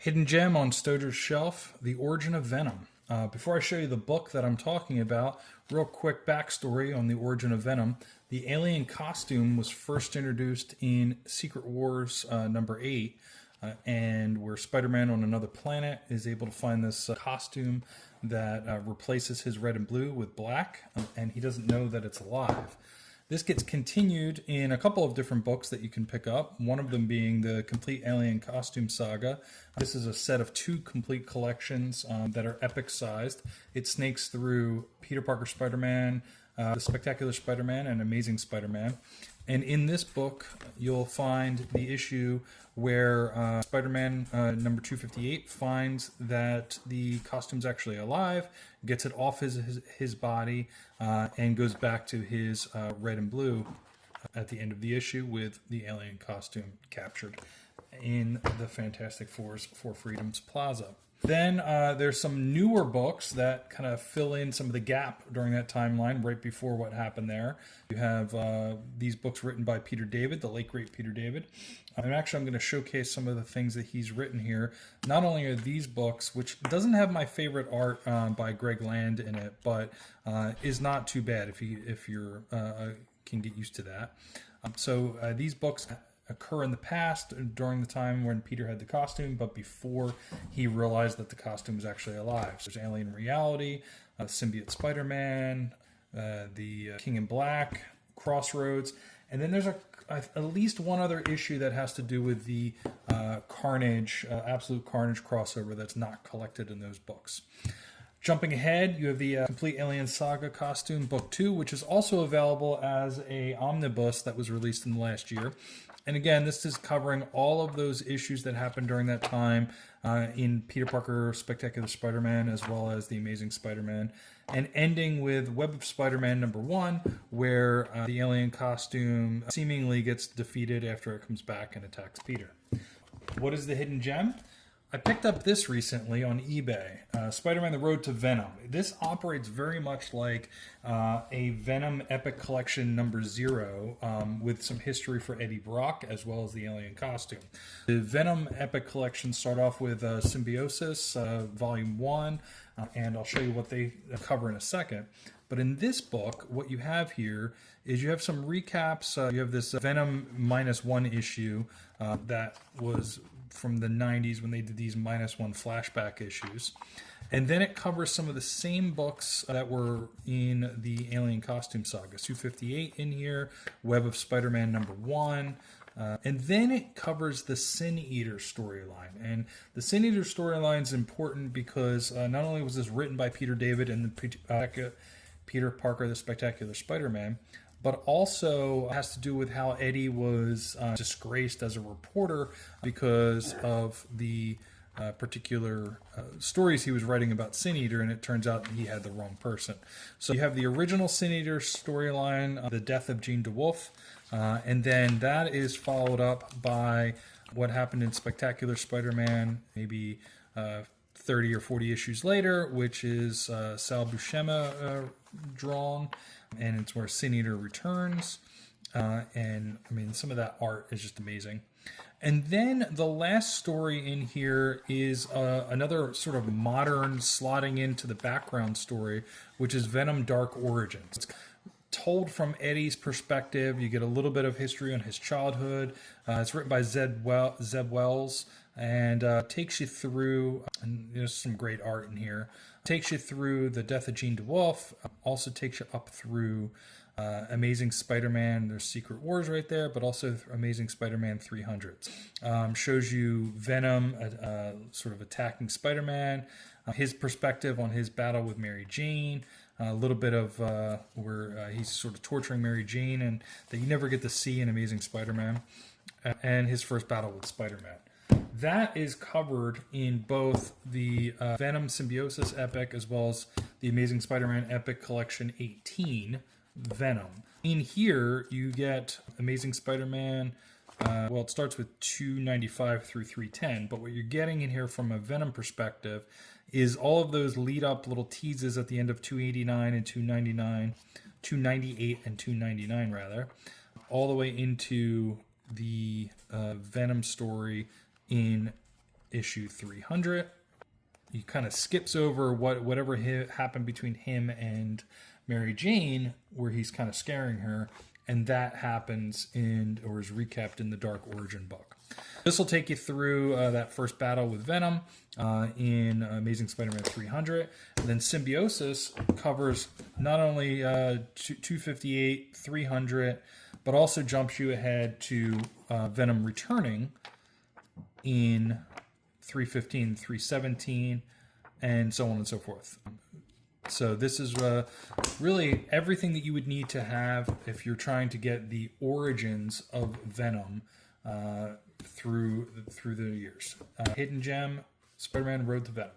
Hidden gem on Stoder's shelf, The Origin of Venom. Before I show you the book that I'm talking about, real quick backstory on The Origin of Venom. The alien costume was first introduced in Secret Wars number 8, and where Spider-Man on another planet is able to find this costume that replaces his red and blue with black, and he doesn't know that it's alive. This gets continued in a couple of different books that you can pick up, one of them being the Complete Alien Costume Saga. This is a set of 2 complete collections that are epic-sized. It snakes through Peter Parker Spider-Man, The Spectacular Spider-Man, and Amazing Spider-Man. And in this book, you'll find the issue where Spider-Man number 258 finds that the costume's actually alive, gets it off his body, and goes back to his red and blue at the end of the issue with the alien costume captured in the Fantastic Four's Four Freedoms Plaza. Then there's some newer books that kind of fill in some of the gap during that timeline right before what happened there. You have these books written by Peter David, the late great Peter David. And actually I'm going to showcase some of the things that he's written here. Not only are these books, which doesn't have my favorite art by Greg Land in it, but is not too bad if you're can get used to that. So these books occur in the past during the time when Peter had the costume, but before he realized that the costume was actually alive. So there's Alien Reality, Symbiote Spider-Man, the King in Black, Crossroads, and then there's at least one other issue that has to do with the Carnage, Absolute Carnage crossover that's not collected in those books. Jumping ahead, you have the Complete Alien Saga costume, Book 2, which is also available as a omnibus that was released in the last year. And again, this is covering all of those issues that happened during that time in Peter Parker Spectacular Spider-Man, as well as the Amazing Spider-Man, and ending with Web of Spider-Man number 1, where the alien costume seemingly gets defeated after it comes back and attacks Peter. What is the hidden gem? I picked up this recently on eBay, Spider-Man The Road to Venom. This operates very much like a Venom Epic Collection number 0 with some history for Eddie Brock as well as the alien costume. The Venom Epic Collection start off with Symbiosis, Volume 1, and I'll show you what they cover in a second. But in this book, what you have here is you have some recaps. You have this Venom -1 issue that was from the 90s when they did these -1 flashback issues. And then it covers some of the same books that were in the Alien Costume Saga. 258 in here, Web of Spider-Man number 1. And then it covers the Sin Eater storyline. And the Sin Eater storyline is important because not only was this written by Peter David and Peter Parker, the Spectacular Spider-Man, but also has to do with how Eddie was disgraced as a reporter because of the particular stories he was writing about Sin Eater, and it turns out he had the wrong person. So you have the original Sin Eater storyline, the death of Jean DeWolf, and then that is followed up by what happened in Spectacular Spider-Man, maybe 30 or 40 issues later, which is Sal Buscema drawn, and it's where Sin Eater returns. And I mean, some of that art is just amazing. And then the last story in here is another sort of modern slotting into the background story, which is Venom Dark Origins. It's told from Eddie's perspective. You get a little bit of history on his childhood. It's written by Zeb Wells, and takes you through, and there's some great art in here, takes you through the death of Jean DeWolf, also takes you up through Amazing Spider-Man, there's Secret Wars right there, but also Amazing Spider-Man 300. Shows you Venom sort of attacking Spider-Man, his perspective on his battle with Mary Jane, a little bit of where he's sort of torturing Mary Jane, and that you never get to see in Amazing Spider-Man, and his first battle with Spider-Man. That is covered in both the Venom Symbiosis Epic as well as the Amazing Spider-Man Epic Collection 18, Venom. In here, you get Amazing Spider-Man, well, it starts with 295 through 310, but what you're getting in here from a Venom perspective is all of those lead-up little teases at the end of 289 and 299, 298 and 299, rather, all the way into the Venom story in issue 300. He kind of skips over whatever happened between him and Mary Jane, where he's kind of scaring her, and that happens or is recapped in the Dark Origin book. This will take you through that first battle with Venom in Amazing Spider-Man 300. And then Symbiosis covers not only 258, 300, but also jumps you ahead to Venom returning in 315, 317, and so on and so forth. So this is really everything that you would need to have if you're trying to get the origins of Venom through the years. Hidden Gem, Spider-Man Road to Venom.